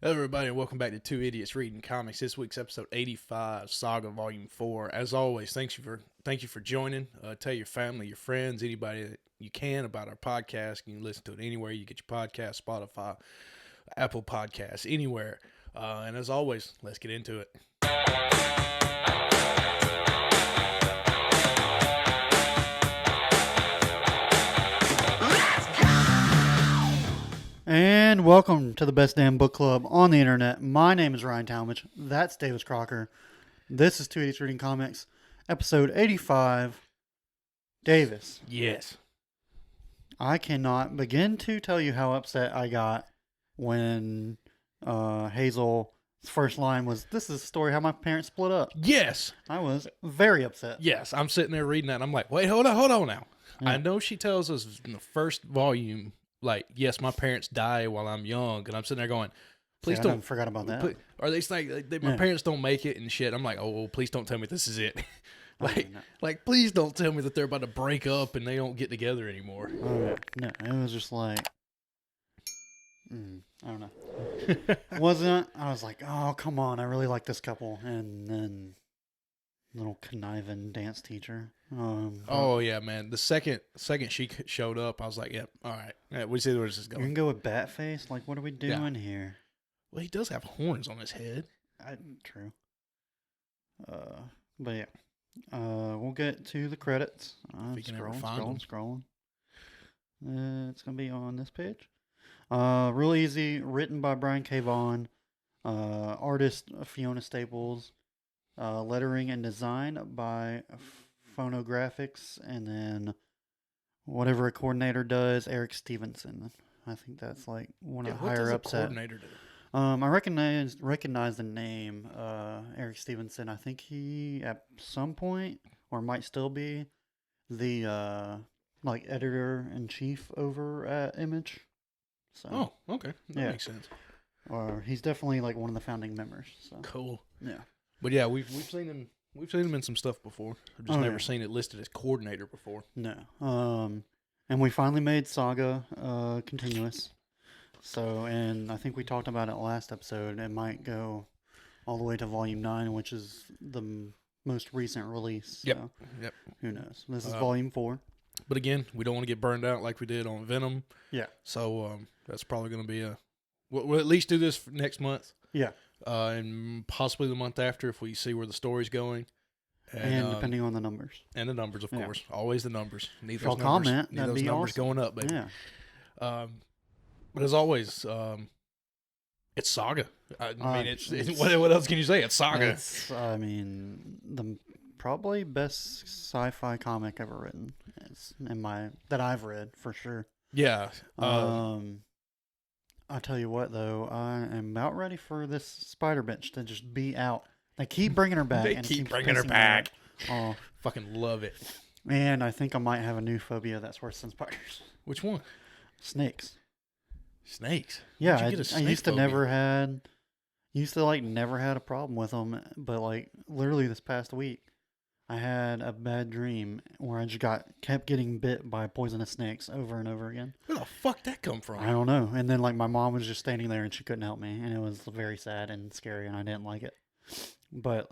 Hello, everybody, and welcome back to Two Idiots Reading Comics. This week's episode 85, Saga Volume 4. As always, thank you for joining. Tell your family, your friends, anybody that you can about our podcast. You can listen to it anywhere you get your podcast, Spotify, Apple Podcasts, anywhere. And as always, let's get into it. And welcome to the best damn book club on the internet. My name is Ryan Talmadge. That's Davis Crocker. This is Two Idiots Reading Comics, episode 85. Davis. Yes. I cannot begin to tell you how upset I got when Hazel's first line was, "This is a story how my parents split up." Yes. I was very upset. Yes. I'm sitting there reading that, and I'm like, wait, hold on now. Yeah. I know she tells us in the first volume, like, yes, my parents die while I'm young, and I'm sitting there going, please I don't. forgot about that. Or they say my parents don't make it and shit. I'm like, oh, please don't tell me this is it. like, please don't tell me that they're about to break up and they don't get together anymore. Oh, no, it was just like, I don't know. Wasn't I was like, oh, come on, I really like this couple. And then little conniving dance teacher. Oh yeah, man. The second she showed up, I was like, yep, all right. Yeah, we see where this is You going. can go with Batface? Like, what are we doing here? Well, he does have horns on his head. True. But yeah. We'll get to the credits. I'm If you can ever find them. scrolling. It's going to be on this page. Real easy. Written by Brian K. Vaughan. Artist Fiona Staples. Lettering and design by Phonographics. And then whatever a coordinator does, Eric Stevenson. I think that's like one of the higher ups. What does a coordinator do? I recognize the name, Eric Stevenson. I think he, at some point, or might still be, the, like, editor-in-chief over at Image. So, Oh, okay. That makes sense. Or he's definitely, like, one of the founding members. So. Cool. Yeah. But yeah, we've seen him in some stuff before. I've just never seen it listed as coordinator before. No. And we finally made Saga, continuous. So, and I think we talked about it last episode. It might go all the way to Volume 9, which is the most recent release. So Yep. Who knows? This is Volume 4. But again, we don't want to get burned out like we did on Venom. Yeah. So that's probably going to be we'll at least do this for next month. Yeah. And possibly the month after if we see where the story's going. And depending on the numbers. And the numbers, of course. Always the numbers. Need those numbers, that'd be numbers awesome. going up, baby. Yeah. But as always, it's Saga. I mean, it's what else can you say? It's Saga. It's, the probably best sci-fi comic ever written. It's that I've read for sure. Yeah. I'll tell you what though, I am about ready for this spider bitch to just be out. They keep bringing her back. They keep bringing her back. Oh, fucking love it. And I think I might have a new phobia that's worse than spiders. Which one? Snakes. Snakes. Yeah, I used to never had a problem with them, but like literally this past week, I had a bad dream where I just kept getting bit by poisonous snakes over and over again. Where the fuck that come from? I don't know. And then like my mom was just standing there and she couldn't help me, and it was very sad and scary, and I didn't like it. But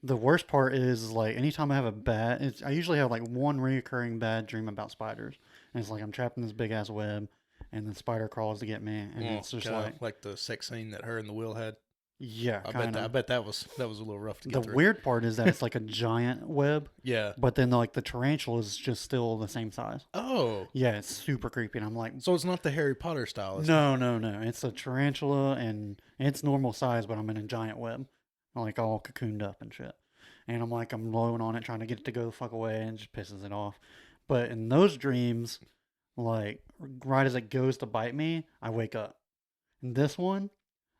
the worst part is like anytime I have I usually have like one reoccurring bad dream about spiders, and it's like I'm trapped in this big ass web. And the spider crawls to get me, and it's just like the sex scene that her and the Will had. Yeah, I bet that was a little rough to get through. The weird part is that it's like a giant web. Yeah, but then like the tarantula is just still the same size. Oh, yeah, it's super creepy. And I'm like, so it's not the Harry Potter style. No. It's a tarantula, and it's normal size, but I'm in a giant web, like all cocooned up and shit. And I'm like, I'm blowing on it, trying to get it to go the fuck away, and it just pisses it off. But in those dreams, like right as it goes to bite me, I wake up. In this one,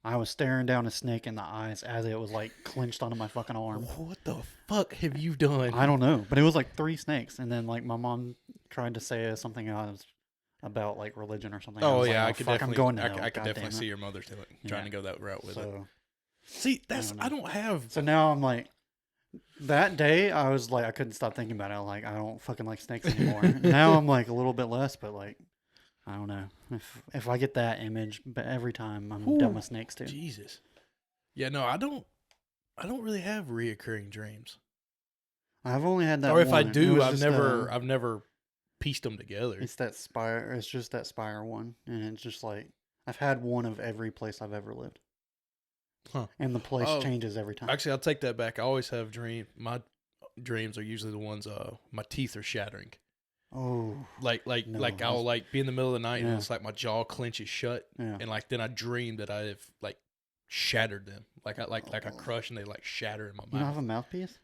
I was staring down a snake in the eyes as it was like clenched onto my fucking arm. What the fuck have you done? I don't know, but it was like 3 snakes, and then like my mom tried to say something else about like religion or something. Oh yeah, I could definitely. I could God definitely see your mother trying to go that route with it. See, I don't have. So now I'm like, that day I was like, I couldn't stop thinking about it. Like, I don't fucking like snakes anymore. Now I'm like a little bit less, but like, I don't know. If I get that image, but every time I'm Whew. done with snakes too. Jesus. Yeah, no, I don't really have reoccurring dreams. I've only had that Or if I one. It do, was I've just, never pieced them together. It's that spire. It's just that spire one, and it's just like I've had one of every place I've ever lived. Huh. And the place Oh, changes every time. Actually, I'll take that back. I always have my dreams are usually the ones my teeth are shattering. Oh. Like No, I'll like be in the middle of the night Yeah. and it's like my jaw clenches shut Yeah. and like then I dream that I have like shattered them. Like I crush and they like shatter in my You don't mouth. have a mouthpiece?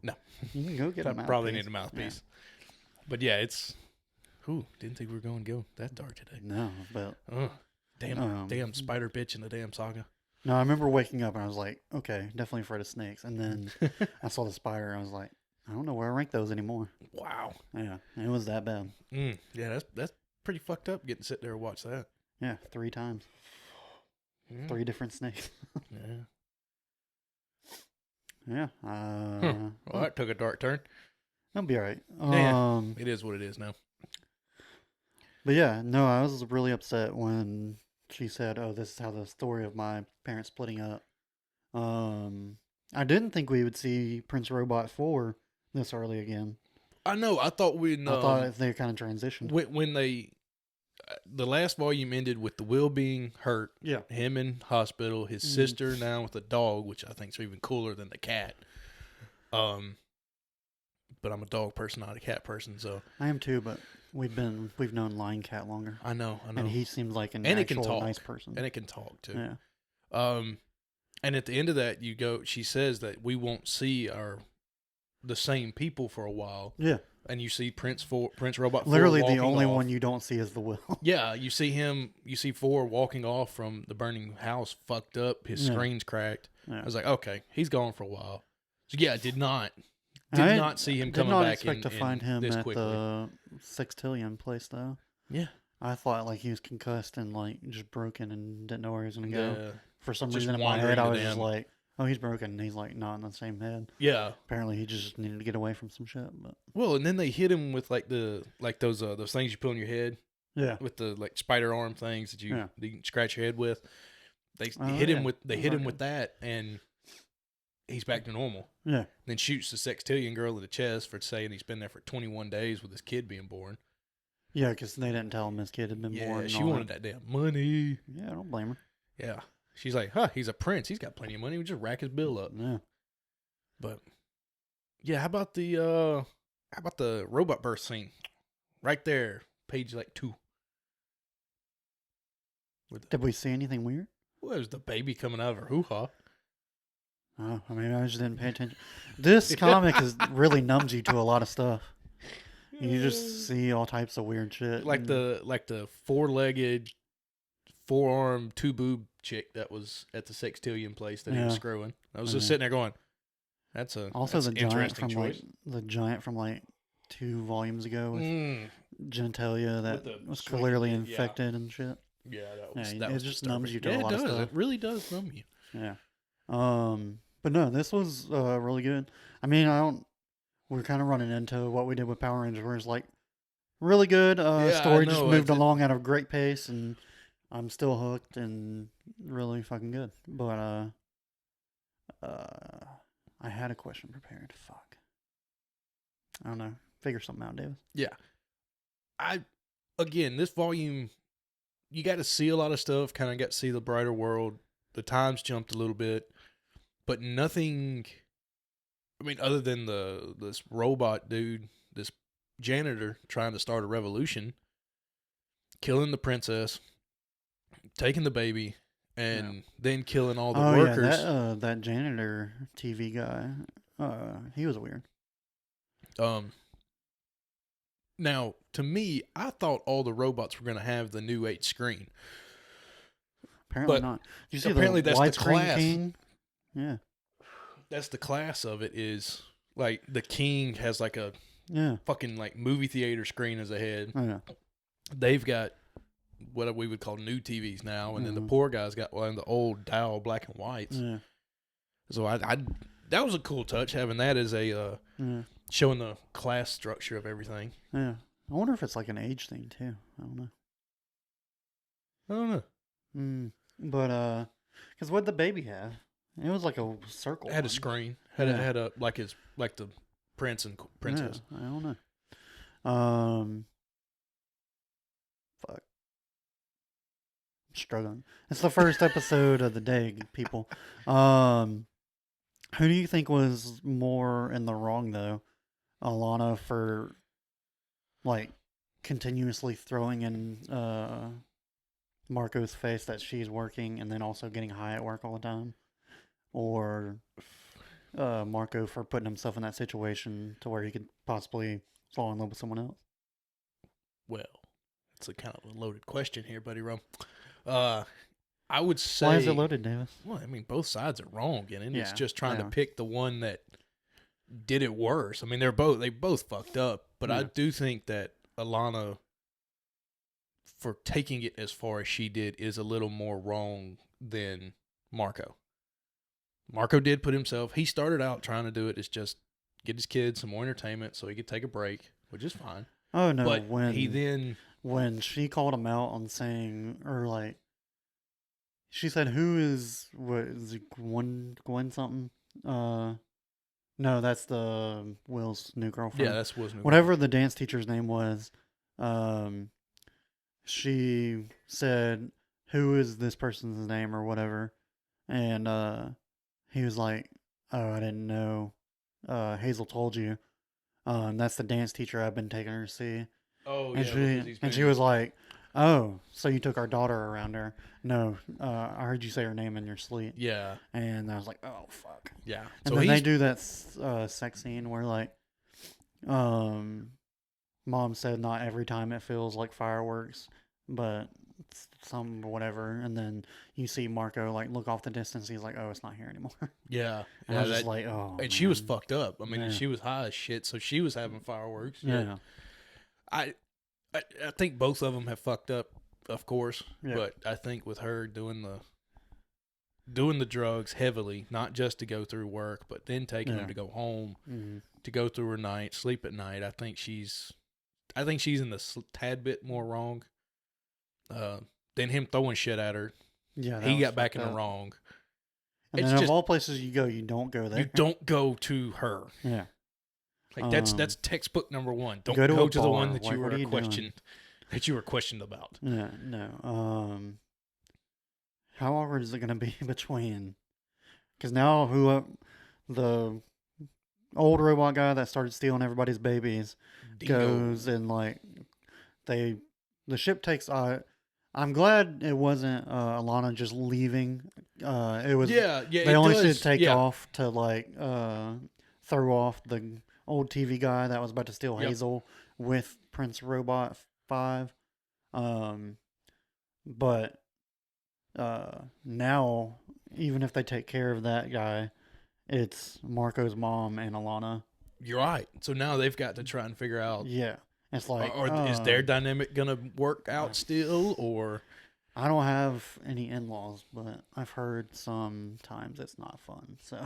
No. You can go get a I mouthpiece. probably need a mouthpiece. But yeah, it's didn't think we were going to go that dark today. No, but Damn spider bitch in the damn saga. no, I remember waking up and I was like, okay, definitely afraid of snakes. And then I saw the spider and I was like, I don't know where I rank those anymore. Wow. Yeah, it was that bad. Yeah, that's pretty fucked up getting to sit there and watch that. Yeah, 3 times. Yeah. 3 different snakes. Yeah. Yeah. Well, that took a dark turn. That'll be all right. Yeah. It is what it is now. But yeah, no, I was really upset when she said, "Oh, this is how the story of my parents splitting up." I didn't think we would see Prince Robot 4 this early again. I know. I thought I thought they kind of transitioned. when they the last volume ended with the Will being hurt. Yeah. Him in hospital. His sister now with a dog, which I think is even cooler than the cat. But I'm a dog person, not a cat person, so I am too, but we've known Lion Cat longer. I know. And he seems like an And it can actual talk. nice person. And it can talk too. Yeah. And at the end of that, she says that we won't see the same people for a while. Yeah. And you see Prince Robot 4 Literally the walking only off. one you don't see is the Will. Yeah, you see 4 walking off from the burning house, fucked up, his screen's cracked. Yeah. I was like, okay, he's gone for a while. So yeah, did not see him coming back. Did not expect to find him this at quickly. the Sextillion place though. Yeah. I thought like he was concussed and like just broken and didn't know where he was gonna go. Yeah. For some Just reason in my wandering head, I the was just damn- like, "Oh, he's broken." And he's like not in the same head. Yeah. Apparently, he just needed to get away from some shit. But Well, and then they hit him with like those things you put on your head yeah, with the like spider arm things that you can scratch your head with. They hit him with that, and he's back to normal. yeah, Then shoots the Sextillion girl in the chest for saying he's been there for 21 days with his kid being born. yeah. Because they didn't tell him his kid had been born. Yeah, and she all wanted that damn money. Yeah, I don't blame her. Yeah. She's like, he's a prince. He's got plenty of money. We just rack his bill up. Yeah. But yeah, how about the robot birth scene? Right there, page like 2. Did we see anything weird? Well, it was the baby coming out of her hoo-ha. Oh, I mean, I just didn't pay attention. This comic really numbs you to a lot of stuff. You just see all types of weird shit. Like the 4-legged, 4-armed, 2-boob chick that was at the Sextillion place that he was screwing. I was just sitting there going, that's the an giant interesting from choice. the giant from like 2 volumes ago with genitalia that With the was swinging clearly thing, infected and shit. Yeah, Yeah, that it was just disturbing. numbs you to a Yeah, lot it of does. stuff. It really does numb you. Yeah. But no, this was really good. I mean, we're kind of running into what we did with Power Rangers, where it's like really good. Story just moved along at a great pace, and I'm still hooked and really fucking good. But I had a question prepared. Fuck. I don't know. Figure something out, Davis. Yeah. Again, this volume, you got to see a lot of stuff, kind of got to see the brighter world. The times jumped a little bit, but nothing, I mean, other than this robot dude, this janitor trying to start a revolution, killing the princess, taking the baby, and then killing all the workers. Yeah, that janitor TV guy, he was weird. Now, to me, I thought all the robots were going to have the new 8 screen. Apparently But not. Did you see apparently the that's the widescreen class. king? Yeah. That's the class of it is, like, the king has, like, a fucking, like, movie theater screen as a head. Oh, yeah. They've got what we would call new TVs now, and then the poor guy's got one of the old dial black and whites. Yeah. So I that was a cool touch, having that as a showing the class structure of everything. Yeah. I wonder if it's like an age thing too. I don't know. I don't know. But because what the baby have? It was like a circle. It had a one. screen. Yeah. Had a like the prince and princess. Yeah, I don't know. Fuck. I'm struggling. It's the first episode of the day, people. Who do you think was more in the wrong though? Alana for like continuously throwing in Marco's face that she's working and then also getting high at work all the time, or Marco for putting himself in that situation to where he could possibly fall in love with someone else. Well, it's a kind of a loaded question here, buddy Rum. I would say. Why is it loaded, Davis? Well, I mean, both sides are wrong in it. Yeah, It's just trying they to are. pick the one that did it worse. I mean, they both fucked up, but I Yeah. do think that Alana, for taking it as far as she did, is a little more wrong than Marco. Marco did put himself. He started out trying to do it as just get his kids some more entertainment so he could take a break, which is fine. Oh no, But he then when she called him out on saying, or like, she said, "Who is what is it, Gwen something?" No, that's the Will's new girlfriend. yeah, that's wasn't Whatever the dance teacher's name was. She said, "Who is this person's name or whatever?" And he was like, "Oh, I didn't know. Hazel told you. That's the dance teacher I've been taking her to see." Oh And yeah, because she he's and she was like, "Oh, so you took our daughter around her?" No, I heard you say her name in your sleep. yeah, And I was like, "Oh fuck!" yeah. And So then they he's do that sex scene where like, mom said not every time it feels like fireworks, but some whatever. And then you see Marco like look off the distance. He's like, "Oh, it's not here anymore." yeah, And I was just like, "Oh." and she was man. fucked up. I mean, Yeah. she was high as shit, so she was having fireworks. Yeah. I, I think both of them have fucked up, of course. Yeah. But I think with her doing the drugs heavily, not just to go through work, but then taking them to go home, to go through her night, sleep at night. I think she's in the tad bit more wrong. Than him throwing shit at her. Yeah. He got back in the wrong. And It's then of just- all places you go, you don't go there. You don't go to her. Yeah. Like that's textbook number one. Don't go go to to a the bar. one that Like, you what are were you questioned that you were questioned about. Yeah. No. How awkward is it gonna be between? Because now the old robot guy that started stealing everybody's babies Dingo. goes and like the ship takes. I'm glad it wasn't Alana just leaving. It was Yeah. they it only does, should take yeah. off to like throw off the old TV guy that was about to steal Yep. Hazel with Prince Robot 5. But now even if they take care of that guy, it's Marco's mom and Alana. You're right. So now they've got to try and figure out. Yeah. It's like Or is their dynamic gonna work out still, or I don't have any in-laws, but I've heard sometimes it's not fun. So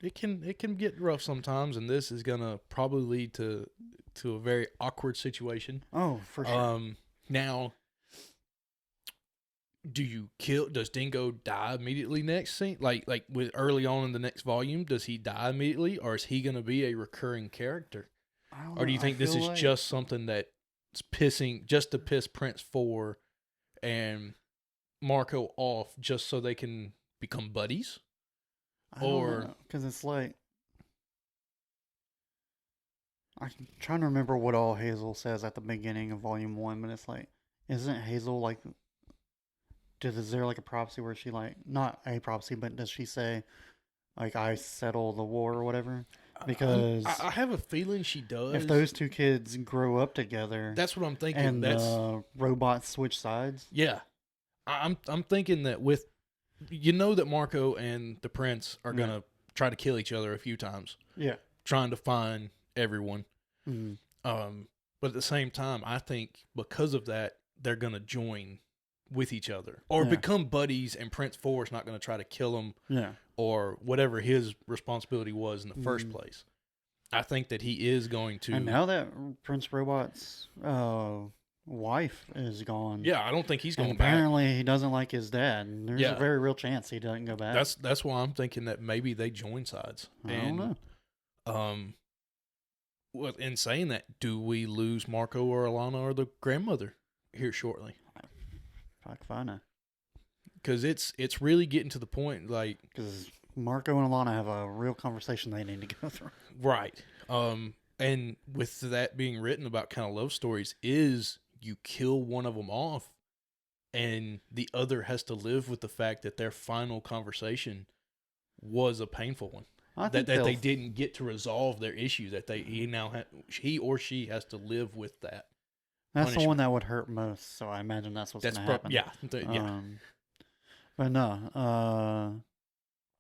it can get rough sometimes, and this is gonna probably lead to a very awkward situation. oh, for sure. Now, does Dingo die immediately next scene? Like with early on in the next volume, does he die immediately, or is he gonna be a recurring character? I don't Or do know, you think I this feel is like- just something that's pissing just to piss Prince 4 and Marco off just so they can become buddies? because it's like I'm trying to remember what all Hazel says at the beginning of Volume 1, but it's like, isn't Hazel like? Is there like a prophecy where she like not a prophecy, but does she say like I settle the war or whatever? Because I have a feeling she does. if those two kids grow up together, that's what I'm thinking. and That's robots switch sides. yeah. I'm thinking that with that Marco and the Prince are gonna try to kill each other a few times, Yeah. trying to find everyone. Mhm. But at the same time, I think because of that, they're gonna join with each other or Yeah. become buddies, and Prince 4 is not gonna try to kill him Yeah. or whatever his responsibility was in the first Mm. place. I think that he is going to. And now that Prince Robot's wife is gone. Yeah, I don't think he's And going back. apparently he doesn't like his dad. And there's Yeah. a very real chance he doesn't go back. That's why I'm thinking that maybe they join sides. I don't know. Well, in saying that, do we lose Marko or Alana or the grandmother here shortly? Fuck if I know. Because it's really getting to the point, like, Because Marko and Alana have a real conversation they need to go through. right. And with that being written about kind of love stories, is you kill one of them off, and the other has to live with the fact that their final conversation was a painful one. That they didn't get to resolve their issue. That he or she has to live with that. That's the one that would hurt most. So I imagine that's what's going to happen. Yeah. But no.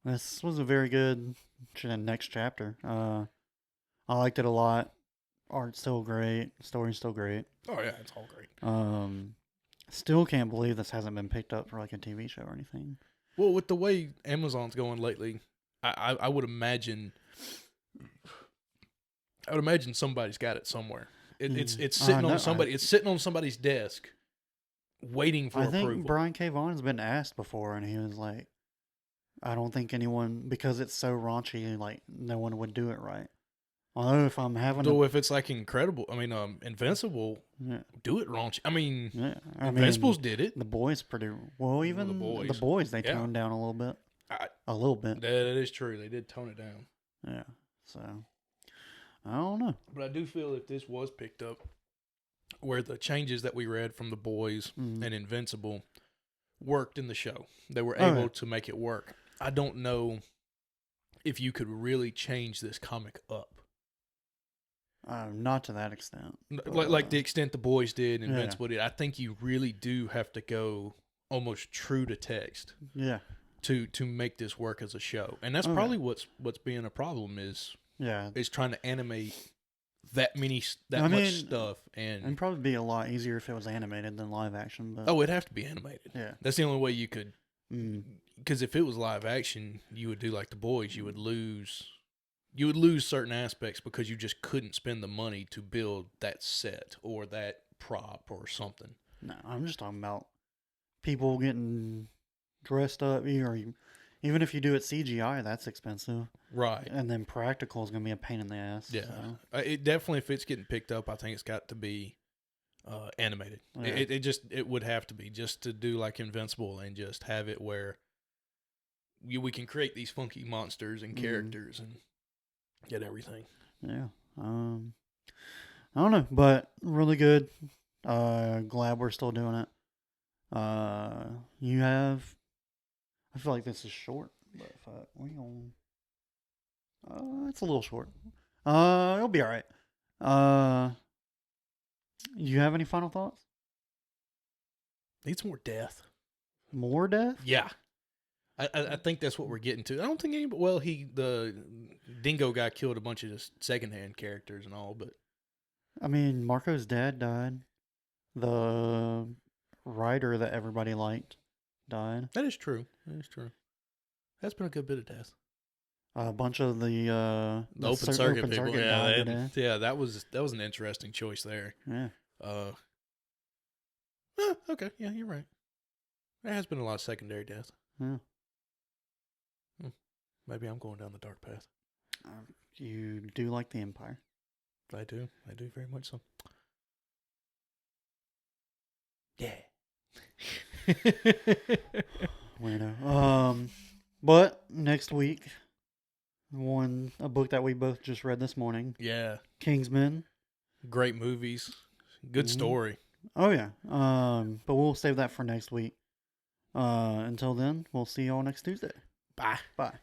This was a very good next chapter. I liked it a lot. Art's still great. Story's still great. Oh yeah, it's all great. Still can't believe this hasn't been picked up for like a TV show or anything. Well, with the way Amazon's going lately, I would imagine. I would imagine somebody's got it somewhere. It's sitting on somebody. It's sitting on somebody's desk, waiting for approval. I think Brian K. Vaughan's been asked before, and he was like, "I don't think anyone, because it's so raunchy, like no one would do it right." Although if I'm having, if it's like Invincible, do it raunchy. I mean, Invincibles did it. The Boys pretty well. Even the boys they toned down a little bit. A little bit. That is true. They did tone it down. Yeah. So I don't know. But I do feel if this was picked up, where the changes that we read from the Boys and Invincible worked in the show, they were able to make it work. I don't know if you could really change this comic up. Not to that extent. Like the extent the Boys did, Invincible did. I think you really do have to go almost true to text. Yeah. To make this work as a show. And that's probably what's being a problem is trying to animate that much stuff. And it'd probably be a lot easier if it was animated than live action. But it'd have to be animated. Yeah. That's the only way you could. Because if it was live action, you would do like the Boys. You would lose certain aspects because you just couldn't spend the money to build that set or that prop or something. No, I'm just talking about people getting dressed up, or even if you do it CGI, that's expensive, right? And then practical is gonna be a pain in the ass. Yeah, so. It definitely, if it's getting picked up, I think it's got to be animated. Yeah. It would have to be just to do like Invincible and just have it where we can create these funky monsters and characters and get everything. Yeah, I don't know, but really good. Glad we're still doing it. I feel like this is short, but it's a little short. It'll be all right. You have any final thoughts? Needs more death. More death? Yeah. I think that's what we're getting to. I don't think the dingo guy killed a bunch of just secondhand characters and all, but I mean, Marco's dad died. The writer that everybody liked died. That is true. That's been a good bit of death. A bunch of the open circuit people. That was an interesting choice there. Yeah. Okay. Yeah, you're right. There has been a lot of secondary death. Yeah. Maybe I'm going down the dark path. You do like the Empire. I do very much so. Yeah. Weirdo. But next week, a book that we both just read this morning. Yeah. Kingsman. Great movies. Good story. Oh yeah. But we'll save that for next week. Until then, we'll see y'all next Tuesday. Bye. Bye.